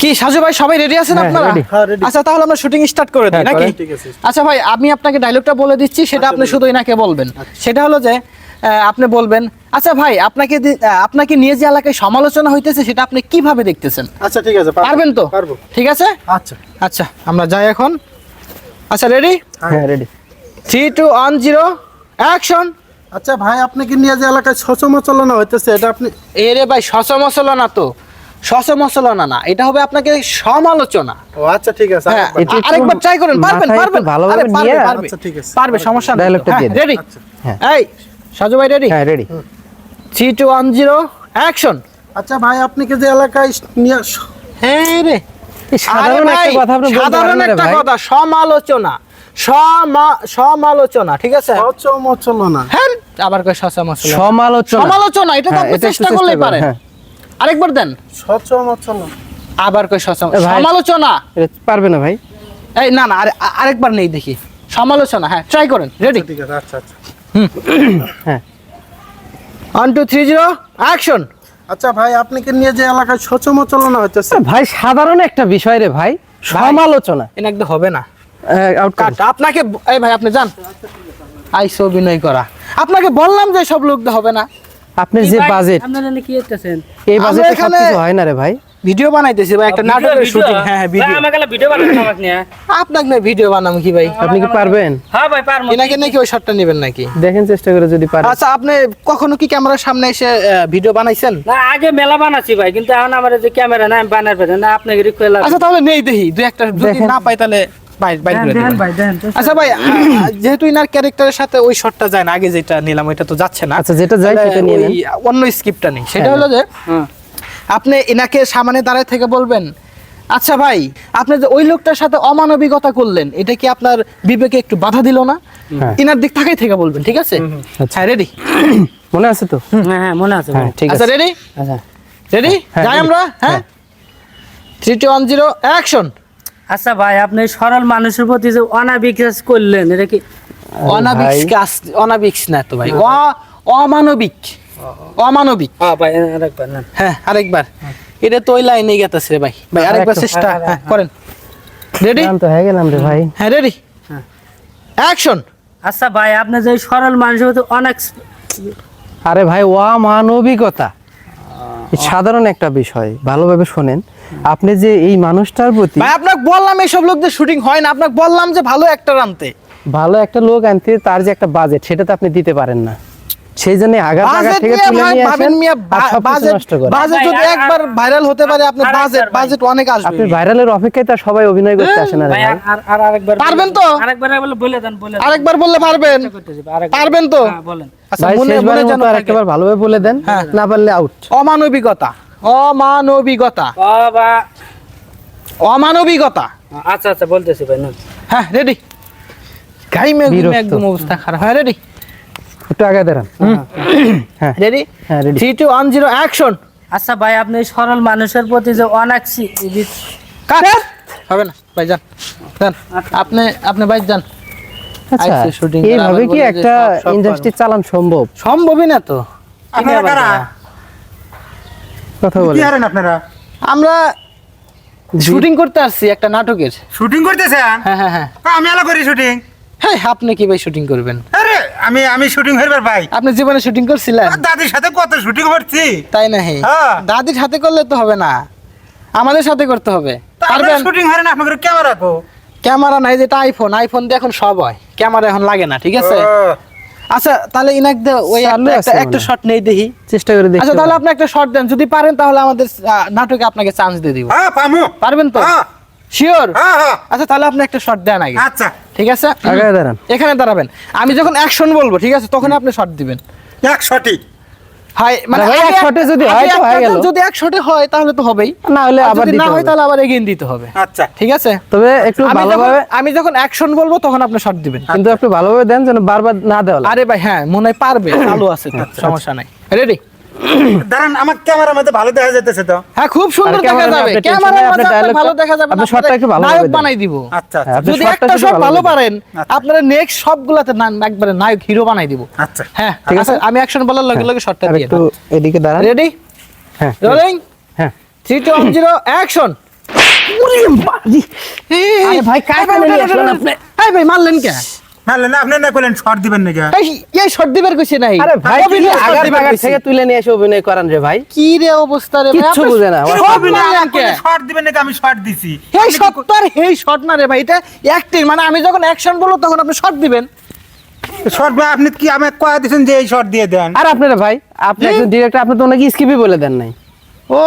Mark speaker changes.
Speaker 1: কি সাজু ভাই সবাই রেডি আছেন আপনারা? আচ্ছা তাহলে আমরা শুটিং স্টার্ট করে দিই নাকি? আচ্ছা ভাই আমি আপনাকে ডায়লগটা বলে দিচ্ছি, সেটা আপনি শুধু ইনাকে বলবেন। সেটা হলো যে আপনি বলবেন, আচ্ছা ভাই আপনাকে নিয়ে যে এলাকায় সমালোচনা হইতেছে সেটা আপনি কিভাবে দেখতেছেন?
Speaker 2: আচ্ছা ঠিক আছে,
Speaker 1: পারবেন তো?
Speaker 2: পারবো।
Speaker 1: ঠিক আছে
Speaker 2: আচ্ছা
Speaker 1: আচ্ছা আমরা যাই এখন। আচ্ছা রেডি?
Speaker 3: হ্যাঁ রেডি।
Speaker 1: 3 2 1 0 অ্যাকশন।
Speaker 2: আচ্ছা ভাই আপনাকে নিয়ে যে এলাকায় সমালোচনা হইতেছে এটা আপনি
Speaker 1: এরে ভাই সমালোচনা না তো, সমালোচনা না, এটা হবে আপনাকে সমালোচনা।
Speaker 2: ও আচ্ছা ঠিক আছে,
Speaker 1: হ্যাঁ,
Speaker 2: আরেকবার।
Speaker 1: আরেকবার ট্রাই করেন, পারবেন
Speaker 3: মাথায়
Speaker 1: পারবেন
Speaker 3: একটু ভালোভাবে
Speaker 1: আরে পারবে,
Speaker 3: নিয়ে,
Speaker 1: পারবে।
Speaker 2: আচ্ছা, ঠিক আছে।
Speaker 1: পারবে, সমস্যা নেই।
Speaker 3: ডায়লগটা দিয়ে দিন।
Speaker 1: রেডি?
Speaker 3: হ্যাঁ।
Speaker 1: এই সাজু ভাই রেডি?
Speaker 3: হ্যাঁ রেডি।
Speaker 1: 3 2 1 0 অ্যাকশন।
Speaker 2: আচ্ছা ভাই আপনাকে যে এলাকায় নিয়ে
Speaker 1: হ্যাঁ রে,
Speaker 3: সাধারণ
Speaker 1: আরে ভাই,
Speaker 3: একটা কথা আপনি বলতে
Speaker 1: সাধারণ
Speaker 3: পারেন না রে
Speaker 1: একটা
Speaker 3: ভাই।
Speaker 1: কথা, সমালোচনা, সমালোচনা, ঠিক আছে?
Speaker 2: সমালোচনা
Speaker 1: হ্যাঁ আবার কই সমালোচনা,
Speaker 3: সমালোচনা।
Speaker 1: সমালোচনা, এটা তো
Speaker 3: হ্যাঁ,
Speaker 1: আপনি
Speaker 3: এটা একটু
Speaker 1: চেষ্টা করলেই
Speaker 3: চেষ্টা করেন,
Speaker 1: পারেন।
Speaker 3: হ্যাঁ।
Speaker 1: আরেকবার দেন।
Speaker 2: সমালোচনা
Speaker 1: আবার কই
Speaker 3: ভাই।
Speaker 1: সমালোচনা।
Speaker 3: এটা পারবে না ভাই।
Speaker 1: এই না না, আরেকবার নেই দেখি। সমালোচনা, হ্যাঁ ট্রাই করেন। রেডি?
Speaker 2: ঠিক আছে, আচ্ছা আচ্ছা।
Speaker 3: হ্যাঁ
Speaker 1: 1 2 3 0 অ্যাকশন।
Speaker 2: আচ্ছা ভাই আপনাকে নিয়ে যে এলাকায় সমালোচনা হইতেছে
Speaker 3: ভাই সাধারণ একটা বিষয় রে ভাই, সমালোচনা।
Speaker 1: এটা একদম হবে না।
Speaker 3: আউট
Speaker 1: কাট। আপনাকে এই ভাই আপনি যান, আইসো অভিনয় করা। আপনাকে বললাম যে সব লোক দিয়ে হবে না।
Speaker 3: আপনার যে বাজেট,
Speaker 4: আপনারা কি করতেছেন?
Speaker 3: এই
Speaker 1: আমরা
Speaker 3: বাজেটে
Speaker 1: এখানে-
Speaker 3: সবকিছু হয় না রে ভাই।
Speaker 1: ভিডিও বানাইতেছি ভাই, একটা নাটকের শুটিং। হ্যাঁ হ্যাঁ ভিডিও।
Speaker 4: আমাকে ভিডিও বানাতে আমাকে নিয়ে।
Speaker 1: আপনাকে না ভিডিও বানাম কি ভাই?
Speaker 3: আপনি কি পারবেন?
Speaker 4: হ্যাঁ ভাই পারমু।
Speaker 1: এনাকে নাকি ওই শটটা নেবেন নাকি?
Speaker 3: দেখেন চেষ্টা করে যদি পারেন।
Speaker 1: আচ্ছা আপনি কখনো কি ক্যামেরার সামনে এসে ভিডিও বানাইছেন?
Speaker 4: না আগে মেলা বানাচ্ছি ভাই, কিন্তু এখন আমার যে ক্যামেরা না আমি বানার পারি না, আপনাকে রিকোয়েস্ট লাগে।
Speaker 1: আচ্ছা তাহলে নেই দেখি দুই একটা, যদি
Speaker 3: দেখেন।
Speaker 1: না পাই তাহলে বাইর করে
Speaker 4: দেন
Speaker 1: দিবেন।
Speaker 4: ভাই দেন।
Speaker 1: আচ্ছা ভাই যেহেতু ইনার ক্যারেক্টারের সাথে ওই শটটা যায় না, আগে যেটা নিলাম ওইটা তো যাচ্ছে না।
Speaker 3: আচ্ছা, যেটা যায়
Speaker 1: তাহলে
Speaker 3: সেটা নিয়ে
Speaker 1: ওই
Speaker 3: নেন।
Speaker 1: অন্য স্ক্রিপ্টটা নেই। সেটা
Speaker 3: হ্যাঁ।
Speaker 1: হলো যে
Speaker 4: হ্যাঁ
Speaker 1: আপনি ইনাকে সামনে দাঁড়ায় থেকে বলবেন, আচ্ছা ভাই আপনি যে ওই লোকটার সাথে অমানবিকতা করলেন, এটা কি আপনার বিবেকে একটু বাধা দিল না?
Speaker 3: হ্যাঁ।
Speaker 1: ইনার দিক থাকাই থেকে বলবেন, ঠিক আছে?
Speaker 3: আচ্ছা।
Speaker 1: হ্যাঁ রেডি?
Speaker 3: মনে আছে তো?
Speaker 4: হ্যাঁ হ্যাঁ মনে আছে ভাই।
Speaker 3: হ্যাঁ ঠিক
Speaker 1: আচ্ছা
Speaker 3: আছে।
Speaker 1: রেডি?
Speaker 3: আচ্ছা
Speaker 1: রেডি?
Speaker 3: হ্যাঁ,
Speaker 1: যাই
Speaker 3: ready।
Speaker 1: আমরা। হ্যাঁ 3 2 1 0 অ্যাকশন।
Speaker 4: আচ্ছা ভাই আপনি সরল মানুষের প্রতি যে অনাবিকাশ করলেন, এটা কি
Speaker 1: অনাবিক
Speaker 3: ভাই।
Speaker 1: কাজ, অনাবিক না তো ভাই, অমানবিক, অমানবিক।
Speaker 4: হ্যাঁ ভাই আরেকবার না।
Speaker 1: হ্যাঁ আরেকবার। এটা তো ওই লাইনেই গেতেছে রে ভাই। ভাই আরেকবার
Speaker 3: আরেকটু।
Speaker 1: চেষ্টা হ্যাঁ করেন। রেডি?
Speaker 3: তো হয়ে গেলাম রে ভাই।
Speaker 1: হ্যাঁ রেডি? অ্যাকশন।
Speaker 4: আচ্ছা ভাই আপনি যে সরল মানুষের প্রতি অনেক
Speaker 3: আরে ভাই অমানবিকতা সাধারণ একটা বিষয়, ভালোভাবে শোনেন। আপনি যে এই মানুষটার প্রতি
Speaker 1: ভাই আপনাকে বললাম এইসব লোকদের শুটিং হয় না, আপনাকে বললাম যে ভালো একটা আনতে।
Speaker 3: ভালো একটা লোক আনতে তার যে একটা বাজেট, সেটা তো আপনি দিতে পারেন না। সেই জন্য আগা
Speaker 1: বাজেট
Speaker 3: থেকে
Speaker 1: নিয়ে
Speaker 3: তুলে
Speaker 1: ভাই
Speaker 3: নিয়ে
Speaker 1: ভাবেন
Speaker 3: আসেন
Speaker 1: মিয়া,
Speaker 3: আর সব কিছু
Speaker 1: বাজেট
Speaker 3: নষ্ট করেন।
Speaker 1: বাজেট
Speaker 4: ভাই,
Speaker 1: যদি একবার ভাইরাল হতে পারে, আপনার বাজেট অনেক আসবে।
Speaker 3: আপনি ভাইরালের অপেক্ষায় তো সবাই অভিনয় করতে আসে না রে
Speaker 4: ভাই
Speaker 3: ভাই।
Speaker 4: আরেকবার
Speaker 1: পারবেন তো?
Speaker 4: আরেকবার বলে দেন
Speaker 1: আরেকবার বললে পারবেন?
Speaker 4: করতেছি আরেকবার।
Speaker 1: পারবেন তো?
Speaker 4: হ্যাঁ বলেন।
Speaker 1: আচ্ছা
Speaker 3: ভাই
Speaker 1: মনে
Speaker 3: শেষবারের
Speaker 1: যেন
Speaker 3: মতো আর
Speaker 1: থাকে।
Speaker 3: একবার ভালোভাবে বলে দেন,
Speaker 1: হ্যাঁ।
Speaker 3: না পারলে আউট।
Speaker 1: অমানবিকতা, অমানবিকতা,
Speaker 4: বাবা
Speaker 1: অমানবিকতা।
Speaker 4: আচ্ছা আচ্ছা বলতেছি ভাই না।
Speaker 1: হ্যাঁ রেডি? গাইমে
Speaker 3: বিরক্ত।
Speaker 1: একদম অবস্থা খারাপ। হ্যাঁ রেডি?
Speaker 3: একটু আগে দাঁড়ান। হ্যাঁ
Speaker 1: রেডি?
Speaker 3: হ্যাঁ রেডি।
Speaker 1: 3 2 1 0 অ্যাকশন।
Speaker 4: আচ্ছা ভাই আপনি সরল মানুষের প্রতি যে অনেক
Speaker 1: কাট। হবে না ভাই, যান যান। আপনি ভাই যান।
Speaker 3: আচ্ছা
Speaker 1: আইসে shooting
Speaker 3: এইভাবে
Speaker 1: করা,
Speaker 3: কি
Speaker 1: আবার বলে যে
Speaker 3: একটা
Speaker 1: সব
Speaker 3: ইন্ডাস্ট্রি চালান সম্ভব?
Speaker 1: সম্ভবই না তো।
Speaker 2: আপনারা কারা?
Speaker 3: কথা বলে
Speaker 2: কি হারেন আপনারা?
Speaker 1: আমরা শুটিং করতে আসছি একটা নাটকের।
Speaker 2: শুটিং করতেছেন?
Speaker 1: হ্যাঁ হ্যাঁ হ্যাঁ।
Speaker 2: আমি এলা করি শুটিং।
Speaker 1: হ্যাঁ আপনি কি ভাই শুটিং করবেন?
Speaker 2: আরে আমি শুটিং হইবার ভাই।
Speaker 1: আপনি জীবনে শুটিং করছিলেন?
Speaker 2: দাদির সাথে কত শুটিং করছি।
Speaker 1: তাই না? হে
Speaker 2: হ্যাঁ।
Speaker 1: দাদির সাথে করলে তো হবে না, আমাদের সাথে করতে হবে। পারবেন?
Speaker 2: শুটিং হারেন আপনাদের ক্যামেরা কো?
Speaker 1: ক্যামেরা নাই, যেটা আইফোন দিয়ে এখন সব হয়, ক্যামেরা এখন লাগে না, ঠিক আছে? আচ্ছা তাহলে ইনাক দে ওই
Speaker 3: চালু আছে
Speaker 1: একটা
Speaker 3: মনে হয়।
Speaker 1: শট নেই দেখি।
Speaker 3: চেষ্টা করে দেখতে
Speaker 1: আচ্ছা তাহলে
Speaker 3: পারেন।
Speaker 1: আপনি একটা শট দেন, যদি পারেন তাহলে আমাদের নাটকে আপনাকে চান্স দিয়ে দিব।
Speaker 2: হ্যাঁ পামু।
Speaker 1: পারবেন তো?
Speaker 2: হ্যাঁ।
Speaker 1: শিওর?
Speaker 2: হ্যাঁ হ্যাঁ।
Speaker 1: আচ্ছা তাহলে আপনি একটা শট দেন আগে,
Speaker 2: আচ্ছা
Speaker 1: ঠিক আছে?
Speaker 3: আগে দাঁড়ান।
Speaker 1: এখানে দাঁড়াবেন, আমি যখন অ্যাকশন বলবো, ঠিক আছে, তখন আপনি শট দিবেন।
Speaker 2: 100টি।
Speaker 1: হাই মানে
Speaker 3: ভাই,
Speaker 1: আগে
Speaker 3: এক শটে যদি
Speaker 1: আগে
Speaker 3: হয় তো
Speaker 1: একটা
Speaker 3: হয়ে
Speaker 1: দেন,
Speaker 3: গেল।
Speaker 1: যদি এক শটে হয় তাহলে তো হবেই,
Speaker 3: না হলে
Speaker 1: আর
Speaker 3: আবার
Speaker 1: যদি
Speaker 3: দিতে
Speaker 1: না হয়
Speaker 3: হবে।
Speaker 1: তাহলে আবার এগেইন দিতে হবে।
Speaker 2: আচ্ছা
Speaker 1: ঠিক আছে?
Speaker 3: তবে একটু ভালোভাবে,
Speaker 1: আমি যখন অ্যাকশন বলবো তখন আপনি শট দিবেন।
Speaker 3: কিন্তু একটু ভালোভাবে দেন যেন বারবার না দেওয়া লাগে।
Speaker 1: আরে ভাই হ্যাঁ মনে হয় পারবে, চালু আছে তো, সমস্যা নাই। রেডি?
Speaker 2: দাঁড়ান আমার ক্যামেরার মধ্যে ভালো দেখা যাইতেছে তো।
Speaker 1: হ্যাঁ খুব সুন্দর
Speaker 3: আর
Speaker 1: দেখা
Speaker 3: ক্যামেরা
Speaker 1: যাবে,
Speaker 3: আপনি টেনশন
Speaker 1: ক্যামেরার
Speaker 3: নেই,
Speaker 1: মধ্যে
Speaker 3: আপনি
Speaker 1: আপনার ভালো
Speaker 3: dialogue-
Speaker 1: দেখা যাবে,
Speaker 3: আপনি shotটা একটু ভালোভাবে
Speaker 1: নায়ক
Speaker 3: দেন।
Speaker 1: বানাই দিব।
Speaker 2: আচ্ছা
Speaker 3: হ্যাঁ, আপনি
Speaker 1: যদি
Speaker 3: shotটা
Speaker 1: একটা
Speaker 3: শুধু
Speaker 1: শট ভালো
Speaker 3: ভালোভাবে
Speaker 1: পারেন, আপনারা নেক্সট সবগুলাতে একবারে নায়ক হিরো বানাই দিব।
Speaker 2: আচ্ছা
Speaker 1: হ্যাঁ
Speaker 3: ঠিক আছে।
Speaker 1: আচ্ছা, আমি অ্যাকশন বলার লগে লগে শটটা
Speaker 3: আর
Speaker 1: দিয়ে
Speaker 3: একটু এদিকে দাঁড়ান।
Speaker 1: রেডি?
Speaker 3: হ্যাঁ
Speaker 1: রোলিং
Speaker 3: হ্যাঁ
Speaker 1: 3 2 1 0 অ্যাকশন।
Speaker 3: ওরে বাড়ি। আরে ভাই কাকে নিয়ে আসলেন আপনি?
Speaker 1: এই ভাই মারলেন কে?
Speaker 5: মারলেন না আপনি, না করলেন শর্ট দিবেন নাকি?
Speaker 1: এই শর্ট দিবার কইছে নাই।
Speaker 3: আরে ভাই কি
Speaker 1: অভিনয় short
Speaker 3: আগার
Speaker 1: দিবার
Speaker 3: বাগার
Speaker 1: কইছে।
Speaker 3: থেকে তুলে নিয়ে এসে অভিনয় করান রে ভাই,
Speaker 1: কি রে অবস্থা রে ভাই,
Speaker 3: কিচ্ছু
Speaker 1: আপনি
Speaker 3: বুঝে না।
Speaker 1: short মারলেন কে?
Speaker 5: শর্ট দিবেন নাকি? আমি শর্ট দিছি।
Speaker 1: এই শট তো আর এই শট না রে ভাই, এটা অ্যাক্টিং, মানে আমি যখন অ্যাকশন বলবো তখন আপনি শট দিবেন।
Speaker 5: শর্ট ভাই আপনি কি আমাকে কয়া দিছেন যে এই শর্ট দিয়ে দেন?
Speaker 3: আর আপনারা ভাই, আপনি একজন ডিরেক্টর, আপনি তো ওনাকে স্কিপই বলে দেন নাই।
Speaker 1: ও